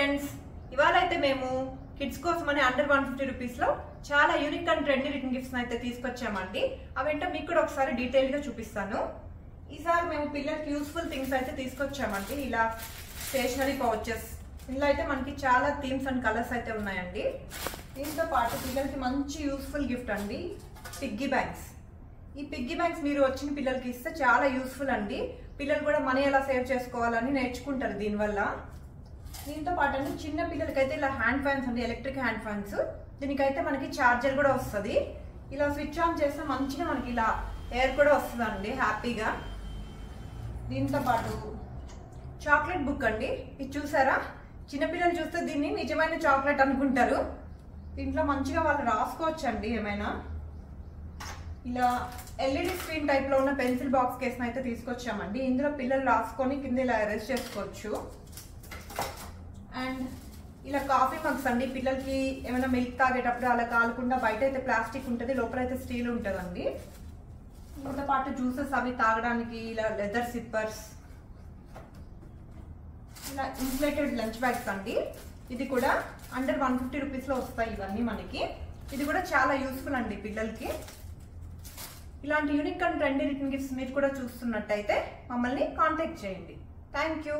Friends, ఇవాళ అయితే మేము కిడ్స్ కోసమని అండర్ 150 రూపీస్ లో చాలా unique and trendy return gifts అయితే తీసుకొచ్చామండి. అవేంటో మీకు కూడా ఒకసారి డీటెయిల్ గా చూపిస్తాను. ఈసారి మేము పిల్లలకి యూస్ఫుల్ థింగ్స్ అయితే తీసుకొచ్చామండి. ఇలా స్టేషనరీ పౌచెస్, ఇందులో అయితే మనకి చాలా థీమ్స్ అండ్ కలర్స్ అయితే ఉన్నాయండి. దీంతో పాటు పిల్లలకి మంచి యూస్ఫుల్ గిఫ్ట్ అండి, పిగ్గీ బ్యాంక్స్. ఈ పిగ్గీ బ్యాంక్స్ మీరు వచ్చిన పిల్లలకి ఇస్తే చాలా యూస్ఫుల్ అండి. పిల్లలు కూడా మనీ ఎలా సేవ్ చేసుకోవాలని నేర్చుకుంటారు దీనివల్ల. దీంతో పాటు అండి చిన్న పిల్లలకైతే ఇలా హ్యాండ్ ఫ్యాన్స్ అండి, ఎలక్ట్రిక్ హ్యాండ్ ఫ్యాన్స్. దీనికైతే మనకి ఛార్జర్ కూడా వస్తుంది. ఇలా స్విచ్ ఆన్ చేస్తే మంచిగా మనకి ఇలా ఎయిర్ కూడా వస్తుందండి హ్యాపీగా. దీంతో పాటు చాక్లెట్ బుక్ అండి, ఇది చూసారా? చిన్నపిల్లలు చూస్తే దీన్ని నిజమైన చాక్లెట్ అనుకుంటారు. దీంట్లో మంచిగా వాళ్ళు రాసుకోవచ్చండి ఏమైనా. ఇలా ఎల్ఈడి స్క్రీన్ టైప్ లో ఉన్న పెన్సిల్ బాక్స్ కేసును అయితే తీసుకొచ్చామండి. ఇందులో పిల్లలు రాసుకొని కింద ఇలా అరెస్ట్ చేసుకోవచ్చు. అండ్ ఇలా కాఫీ మగ్స్ అండి, పిల్లలకి ఏమైనా మిల్క్ తాగేటప్పుడు అలా కాలకుండా బయట అయితే ప్లాస్టిక్ ఉంటుంది, లోపల అయితే స్టీల్ ఉంటుందండి. దీంతో పాటు జ్యూసెస్ అవి తాగడానికి ఇలా లెదర్ సిప్పర్స్, ఇలా ఇన్సులేటెడ్ లంచ్ బ్యాగ్స్ అండి. ఇది కూడా అండర్ 150 రూపీస్ లో వస్తాయి ఇవన్నీ మనకి. ఇది కూడా చాలా యూస్ఫుల్ అండి పిల్లలకి. ఇలాంటి unique and trendy return gifts మీరు కూడా చూస్తున్నట్టయితే మమ్మల్ని కాంటాక్ట్ చేయండి. Thank you.